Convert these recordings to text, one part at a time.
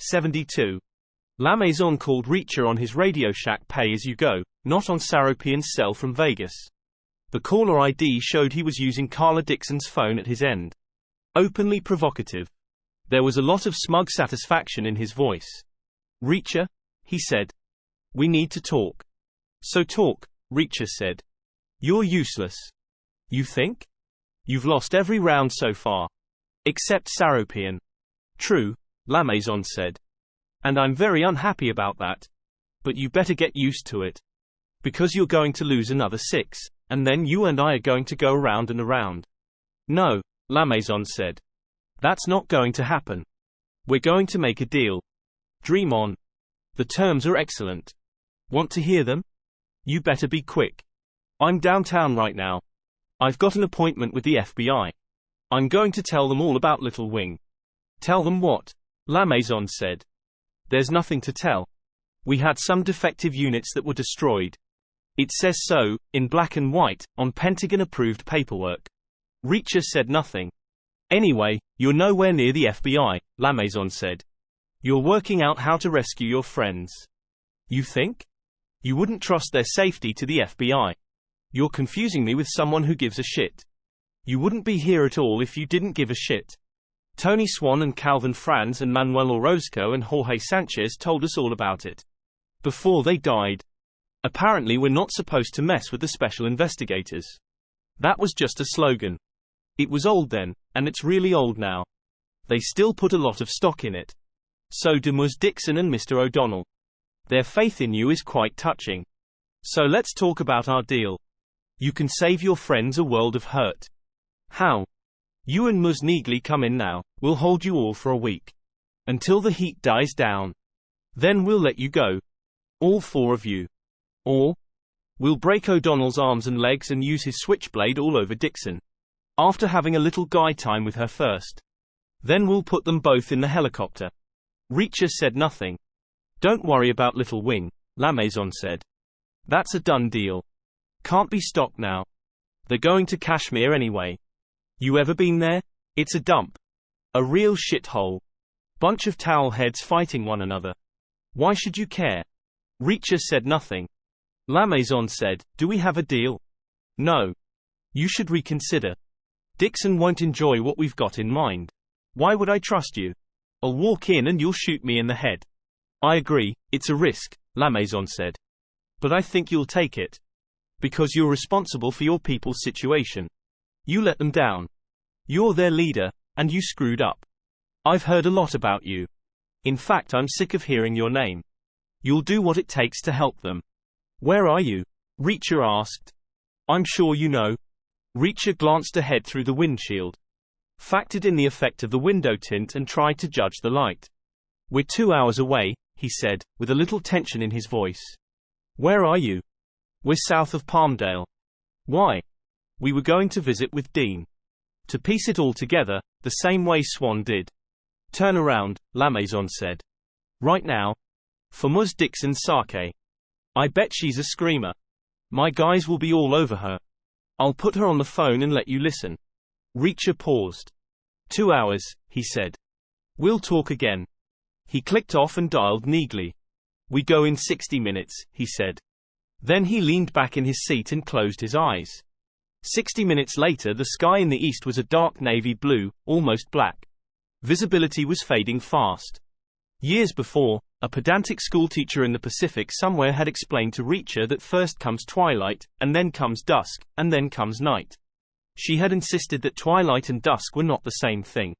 72. La Maison called Reacher on his Radio Shack pay-as-you-go, not on Saropian's cell from Vegas. The caller ID showed he was using Carla Dixon's phone at his end. Openly provocative. There was a lot of smug satisfaction in his voice. "Reacher," he said. "We need to talk." "So talk," Reacher said. "You're useless." "You think? You've lost every round so far. Except Saropian." "True," La Maison said. "And I'm very unhappy about that. But you better get used to it. Because you're going to lose another 6, and then you and I are going to go around and around." "No," La Maison said. "That's not going to happen. We're going to make a deal. Dream on. The terms are excellent. Want to hear them? You better be quick. I'm downtown right now. I've got an appointment with the FBI. I'm going to tell them all about Little Wing." "Tell them what?" La Maison said. "There's nothing to tell. We had some defective units that were destroyed. It says so, in black and white, on Pentagon-approved paperwork." Reacher said nothing. "Anyway, you're nowhere near the FBI," La Maison said. "You're working out how to rescue your friends." "You think? You wouldn't trust their safety to the FBI. You're confusing me with someone who gives a shit. You wouldn't be here at all if you didn't give a shit. Tony Swan and Calvin Franz and Manuel Orozco and Jorge Sanchez told us all about it. Before they died. Apparently we're not supposed to mess with the special investigators. That was just a slogan. It was old then, and it's really old now. They still put a lot of stock in it. So do Ms. Dixon and Mr. O'Donnell. Their faith in you is quite touching. So let's talk about our deal. You can save your friends a world of hurt." "How?" "You and Ms. Neagley come in now, we'll hold you all for a week. Until the heat dies down. Then we'll let you go. All 4 of you. Or we'll break O'Donnell's arms and legs and use his switchblade all over Dixon. After having a little guy time with her first. Then we'll put them both in the helicopter." Reacher said nothing. "Don't worry about Little Wing," La Maison said. "That's a done deal. Can't be stopped now. They're going to Kashmir anyway. You ever been there? It's a dump. A real shithole. Bunch of towel heads fighting one another. Why should you care?" Reacher said nothing. La Maison said, "Do we have a deal?" "No. You should reconsider. Dixon won't enjoy what we've got in mind. Why would I trust you? I'll walk in and you'll shoot me in the head." "I agree, it's a risk," La Maison said. "But I think you'll take it. Because you're responsible for your people's situation. You let them down. You're their leader, and you screwed up. I've heard a lot about you. In fact, I'm sick of hearing your name. You'll do what it takes to help them." "Where are you?" Reacher asked. "I'm sure you know." Reacher glanced ahead through the windshield. Factored in the effect of the window tint and tried to judge the light. "We're 2 hours away," he said, with a little tension in his voice. "Where are you?" "We're south of Palmdale." "Why?" "We were going to visit with Dean. To piece it all together, the same way Swan did." "Turn around," La Maison said. "Right now. For Ms. Dixon's sake. I bet she's a screamer. My guys will be all over her. I'll put her on the phone and let you listen." Reacher paused. 2 hours, he said. "We'll talk again." He clicked off and dialed Neagley. "We go in 60 minutes, he said. Then he leaned back in his seat and closed his eyes. 60 minutes later, the sky in the east was a dark navy blue, almost black. Visibility was fading fast. Years before, a pedantic schoolteacher in the Pacific somewhere had explained to Reacher that first comes twilight, and then comes dusk, and then comes night. She had insisted that twilight and dusk were not the same thing.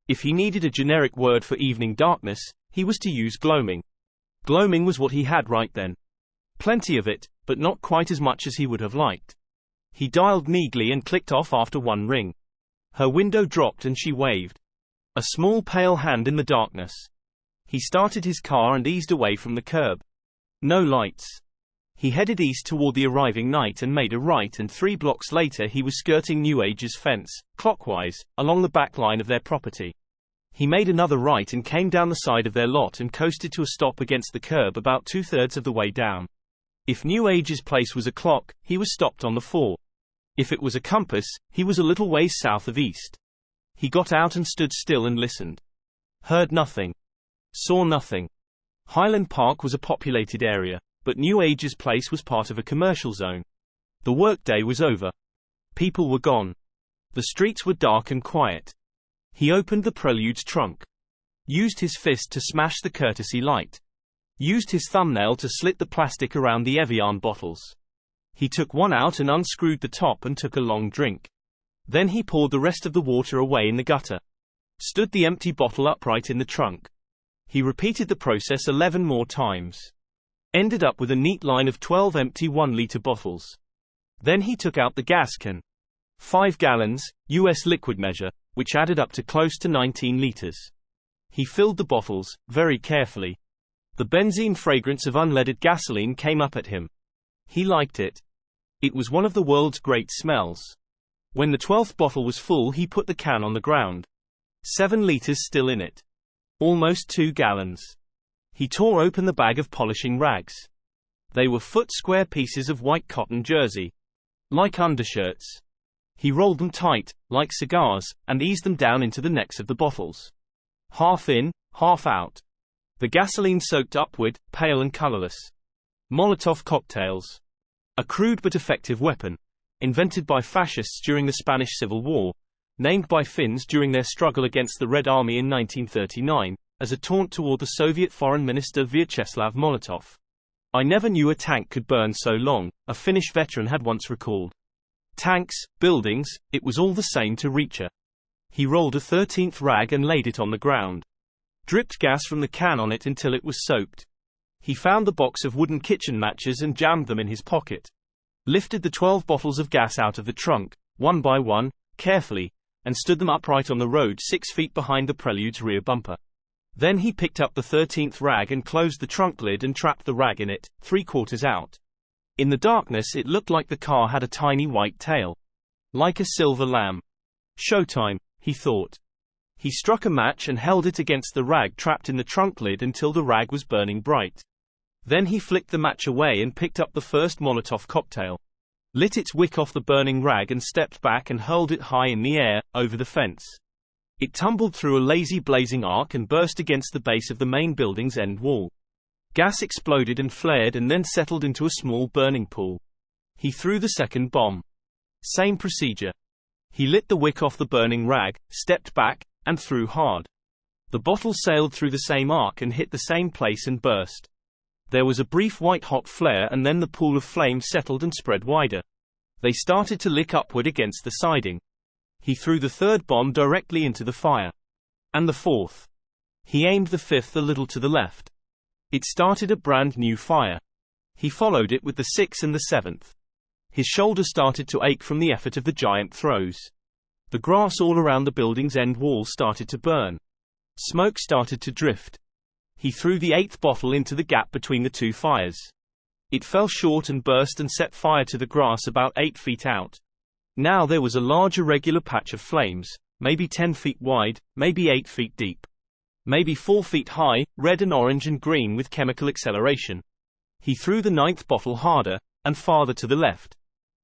If he needed a generic word for evening darkness, he was to use gloaming. Gloaming was what he had right then. Plenty of it, but not quite as much as he would have liked. He dialed Neagley and clicked off after one ring. Her window dropped and she waved. A small pale hand in the darkness. He started his car and eased away from the curb. No lights. He headed east toward the arriving night and made a right, and 3 blocks later he was skirting New Age's fence, clockwise, along the back line of their property. He made another right and came down the side of their lot and coasted to a stop against the curb about 2/3 of the way down. If New Age's place was a clock, he was stopped on the 4. If it was a compass, he was a little ways south of east. He got out and stood still and listened. Heard nothing. Saw nothing. Highland Park was a populated area, but New Age's Place was part of a commercial zone. The workday was over. People were gone. The streets were dark and quiet. He opened the Prelude's trunk. Used his fist to smash the courtesy light. Used his thumbnail to slit the plastic around the Evian bottles. He took one out and unscrewed the top and took a long drink. Then he poured the rest of the water away in the gutter. Stood the empty bottle upright in the trunk. He repeated the process 11 more times. Ended up with a neat line of 12 empty 1-liter bottles. Then he took out the gas can. 5 gallons, US liquid measure, which added up to close to 19 liters. He filled the bottles, very carefully. The benzene fragrance of unleaded gasoline came up at him. He liked it. It was one of the world's great smells. When the 12th bottle was full, he put the can on the ground. 7 liters still in it. Almost 2 gallons. He tore open the bag of polishing rags. They were foot-square pieces of white cotton jersey. Like undershirts. He rolled them tight, like cigars, and eased them down into the necks of the bottles. Half in, half out. The gasoline soaked upward, pale and colorless. Molotov cocktails. A crude but effective weapon. Invented by fascists during the Spanish Civil War. Named by Finns during their struggle against the Red Army in 1939, as a taunt toward the Soviet Foreign Minister Vyacheslav Molotov. "I never knew a tank could burn so long," a Finnish veteran had once recalled. Tanks, buildings, it was all the same to Reacher. He rolled a 13th rag and laid it on the ground. Dripped gas from the can on it until it was soaked. He found the box of wooden kitchen matches and jammed them in his pocket. Lifted the 12 bottles of gas out of the trunk, one by one, carefully, and stood them upright on the road 6 feet behind the Prelude's rear bumper. Then he picked up the 13th rag and closed the trunk lid and trapped the rag in it, 3/4 out. In the darkness it looked like the car had a tiny white tail. Like a silver lamb. Showtime, he thought. He struck a match and held it against the rag trapped in the trunk lid until the rag was burning bright. Then he flicked the match away and picked up the first Molotov cocktail. Lit its wick off the burning rag and stepped back and hurled it high in the air, over the fence. It tumbled through a lazy blazing arc and burst against the base of the main building's end wall. Gas exploded and flared and then settled into a small burning pool. He threw the second bomb. Same procedure. He lit the wick off the burning rag, stepped back, and threw hard. The bottle sailed through the same arc and hit the same place and burst. There was a brief white-hot flare and then the pool of flame settled and spread wider. They started to lick upward against the siding. He threw the third bomb directly into the fire. And the fourth. He aimed the fifth a little to the left. It started a brand new fire. He followed it with the sixth and the seventh. His shoulder started to ache from the effort of the giant throws. The grass all around the building's end wall started to burn. Smoke started to drift. He threw the 8th bottle into the gap between the two fires. It fell short and burst and set fire to the grass about 8 feet out. Now there was a large irregular patch of flames, maybe 10 feet wide, maybe 8 feet deep. Maybe 4 feet high, red and orange and green with chemical acceleration. He threw the 9th bottle harder, and farther to the left.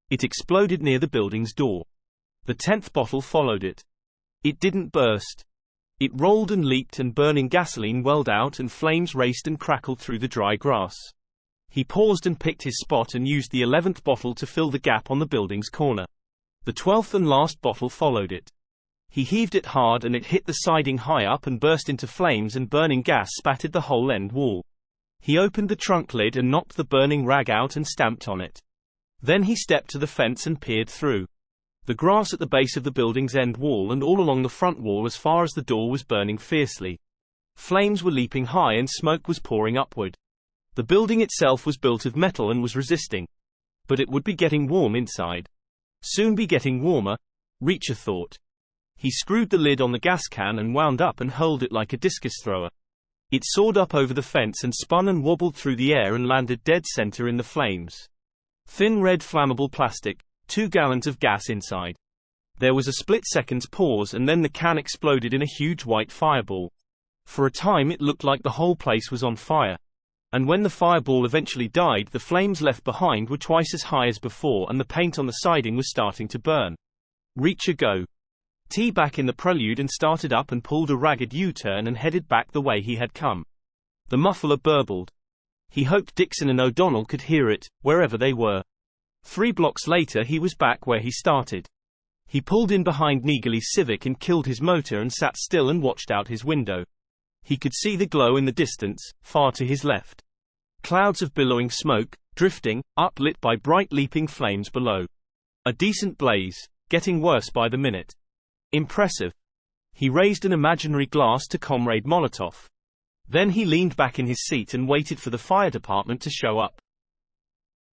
It exploded near the building's door. The 10th bottle followed it. It didn't burst. It rolled and leaked and burning gasoline welled out and flames raced and crackled through the dry grass. He paused and picked his spot and used the 11th bottle to fill the gap on the building's corner. The 12th and last bottle followed it. He heaved it hard and it hit the siding high up and burst into flames and burning gas spattered the whole end wall. He opened the trunk lid and knocked the burning rag out and stamped on it. Then he stepped to the fence and peered through. The grass at the base of the building's end wall and all along the front wall as far as the door was burning fiercely. Flames were leaping high and smoke was pouring upward. The building itself was built of metal and was resisting. But it would be getting warm inside. Soon be getting warmer, Reacher thought. He screwed the lid on the gas can and wound up and hurled it like a discus thrower. It soared up over the fence and spun and wobbled through the air and landed dead center in the flames. Thin red flammable plastic, 2 gallons of gas inside. There was a split-second's pause and then the can exploded in a huge white fireball. For a time it looked like the whole place was on fire. And when the fireball eventually died, the flames left behind were twice as high as before and the paint on the siding was starting to burn. Reacher go. T back in the Prelude and started up and pulled a ragged U-turn and headed back the way he had come. The muffler burbled. He hoped Dixon and O'Donnell could hear it, wherever they were. 3 blocks later he was back where he started. He pulled in behind Neagley's Civic and killed his motor and sat still and watched out his window. He could see the glow in the distance, far to his left. Clouds of billowing smoke, drifting, up lit by bright leaping flames below. A decent blaze, getting worse by the minute. Impressive. He raised an imaginary glass to Comrade Molotov. Then he leaned back in his seat and waited for the fire department to show up.